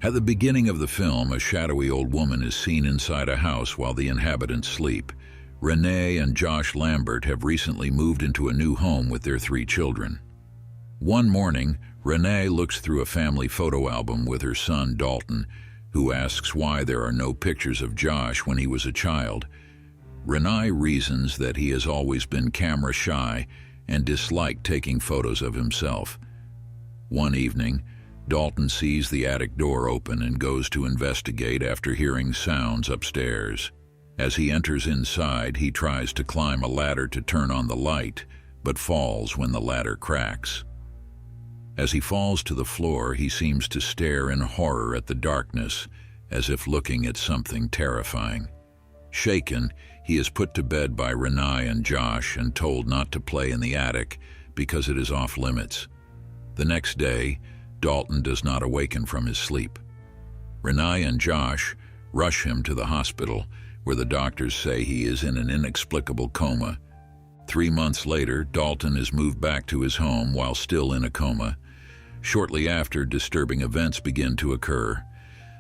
At the beginning of the film, a shadowy old woman is seen inside a house while the inhabitants sleep. Renai and Josh Lambert have recently moved into a new home with their 3 children. One morning, Renai looks through a family photo album with her son Dalton, who asks why there are no pictures of Josh when he was a child. Renai reasons that he has always been camera shy and disliked taking photos of himself. One evening, Dalton sees the attic door open and goes to investigate after hearing sounds upstairs. As he enters inside, he tries to climb a ladder to turn on the light, but falls when the ladder cracks. As he falls to the floor, he seems to stare in horror at the darkness, as if looking at something terrifying. Shaken, he is put to bed by Renai and Josh and told not to play in the attic because it is off limits. The next day, Dalton does not awaken from his sleep. Renai and Josh rush him to the hospital, where the doctors say he is in an inexplicable coma. 3 months later, Dalton is moved back to his home while still in a coma. Shortly after, disturbing events begin to occur.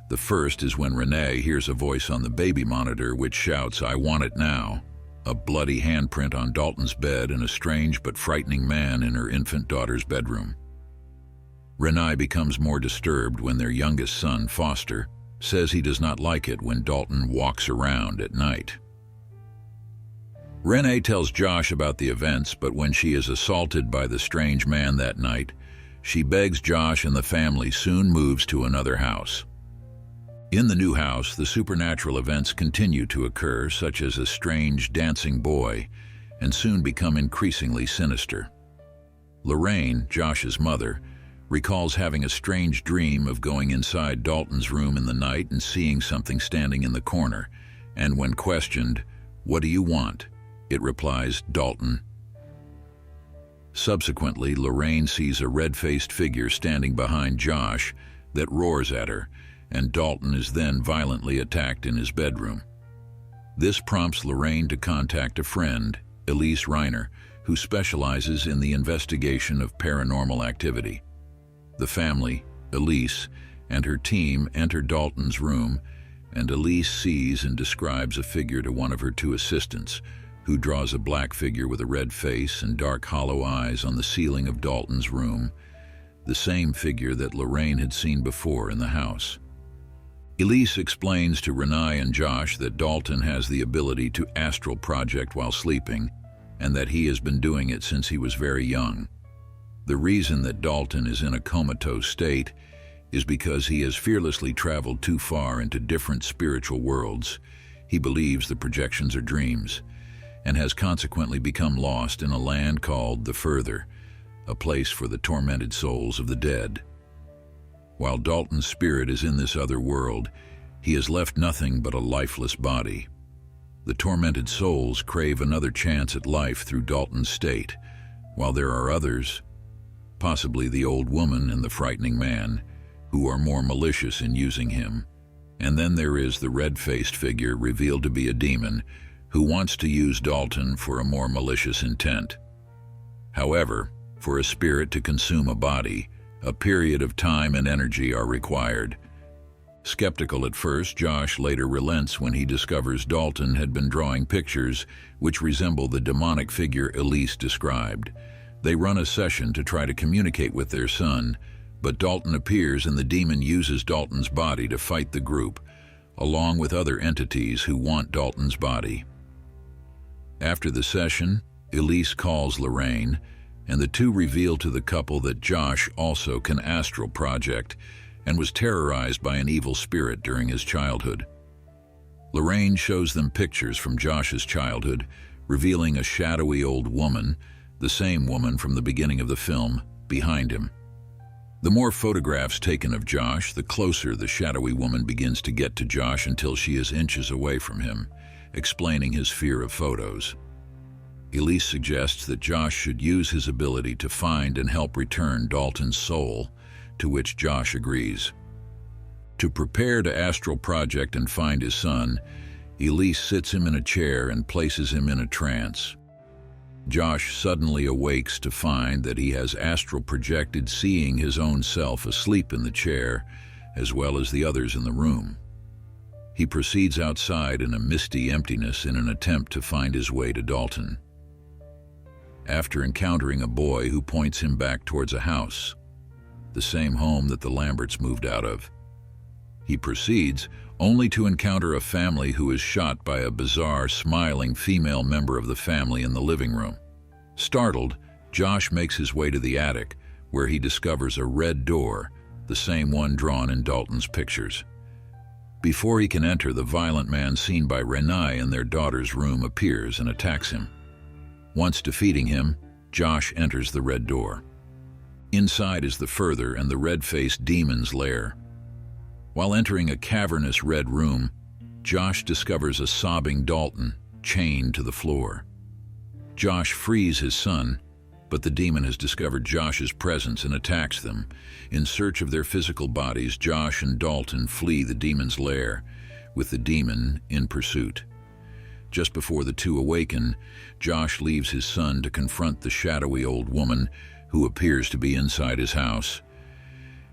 The first is when Renai hears a voice on the baby monitor which shouts, "I want it now." A bloody handprint on Dalton's bed and a strange but frightening man in her infant daughter's bedroom. Renai becomes more disturbed when their youngest son, Foster, says he does not like it when Dalton walks around at night. Renai tells Josh about the events, but when she is assaulted by the strange man that night, she begs Josh and the family soon moves to another house. In the new house, the supernatural events continue to occur, such as a strange dancing boy, and soon become increasingly sinister. Lorraine, Josh's mother, recalls having a strange dream of going inside Dalton's room in the night and seeing something standing in the corner, and when questioned, "What do you want?" it replies, "Dalton." Subsequently, Lorraine sees a red-faced figure standing behind Josh that roars at her, and Dalton is then violently attacked in his bedroom. This prompts Lorraine to contact a friend, Elise Rainier, who specializes in the investigation of paranormal activity. The family, Elise, and her team enter Dalton's room, and Elise sees and describes a figure to one of her 2 assistants, who draws a black figure with a red face and dark hollow eyes on the ceiling of Dalton's room, the same figure that Lorraine had seen before in the house. Elise explains to Renai and Josh that Dalton has the ability to astral project while sleeping, and that he has been doing it since he was very young. The reason that Dalton is in a comatose state is because he has fearlessly traveled too far into different spiritual worlds. He believes the projections are dreams, and has consequently become lost in a land called the Further, a place for the tormented souls of the dead. While Dalton's spirit is in this other world, he has left nothing but a lifeless body. The tormented souls crave another chance at life through Dalton's state, while there are others, possibly the old woman and the frightening man, who are more malicious in using him. And then there is the red-faced figure revealed to be a demon, who wants to use Dalton for a more malicious intent. However, for a spirit to consume a body, a period of time and energy are required. Skeptical at first, Josh later relents when he discovers Dalton had been drawing pictures which resemble the demonic figure Elise described. They run a session to try to communicate with their son, but Dalton appears and the demon uses Dalton's body to fight the group, along with other entities who want Dalton's body. After the session, Elise calls Lorraine, and the 2 reveal to the couple that Josh also can astral project and was terrorized by an evil spirit during his childhood. Lorraine shows them pictures from Josh's childhood, revealing a shadowy old woman, the same woman from the beginning of the film, behind him. The more photographs taken of Josh, the closer the shadowy woman begins to get to Josh until she is inches away from him, explaining his fear of photos. Elise suggests that Josh should use his ability to find and help return Dalton's soul, to which Josh agrees. To prepare to astral project and find his son, Elise sits him in a chair and places him in a trance. Josh suddenly awakes to find that he has astral projected, seeing his own self asleep in the chair, as well as the others in the room. He proceeds outside in a misty emptiness in an attempt to find his way to Dalton. After encountering a boy who points him back towards a house, the same home that the Lamberts moved out of, he proceeds only to encounter a family who is shot by a bizarre, smiling female member of the family in the living room. Startled, Josh makes his way to the attic, where he discovers a red door, the same one drawn in Dalton's pictures. Before he can enter, the violent man seen by Renai in their daughter's room appears and attacks him. Once defeating him, Josh enters the red door. Inside is the further and the red-faced demon's lair. While entering a cavernous red room, Josh discovers a sobbing Dalton chained to the floor. Josh frees his son, but the demon has discovered Josh's presence and attacks them. In search of their physical bodies, Josh and Dalton flee the demon's lair, with the demon in pursuit. Just before the two awaken, Josh leaves his son to confront the shadowy old woman who appears to be inside his house.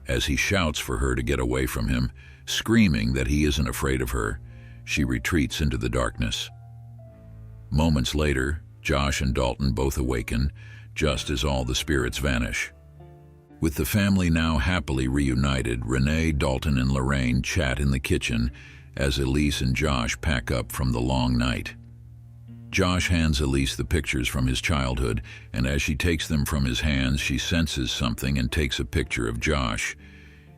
As he shouts for her to get away from him, screaming that he isn't afraid of her, she retreats into the darkness. Moments later, Josh and Dalton both awaken, just as all the spirits vanish. With the family now happily reunited, Renai, Dalton, and Lorraine chat in the kitchen as Elise and Josh pack up from the long night. Josh hands Elise the pictures from his childhood, and as she takes them from his hands, she senses something and takes a picture of Josh.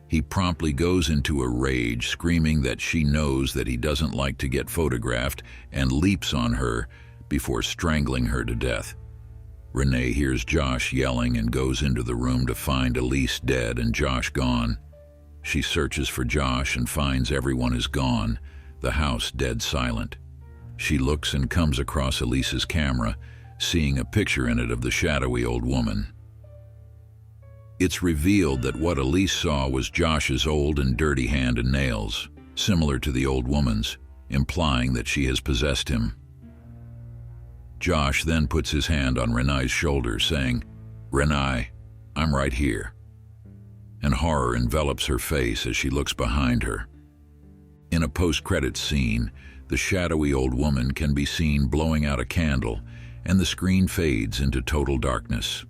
He promptly goes into a rage, screaming that she knows that he doesn't like to get photographed, and leaps on her before strangling her to death. Renai hears Josh yelling and goes into the room to find Elise dead and Josh gone. She searches for Josh and finds everyone is gone, the house dead silent. She looks and comes across Elise's camera, seeing a picture in it of the shadowy old woman. It's revealed that what Elise saw was Josh's old and dirty hand and nails, similar to the old woman's, implying that she has possessed him. Josh then puts his hand on Renai's shoulder, saying, "Renai, I'm right here." And horror envelops her face as she looks behind her. In a post-credits scene, the shadowy old woman can be seen blowing out a candle, and the screen fades into total darkness.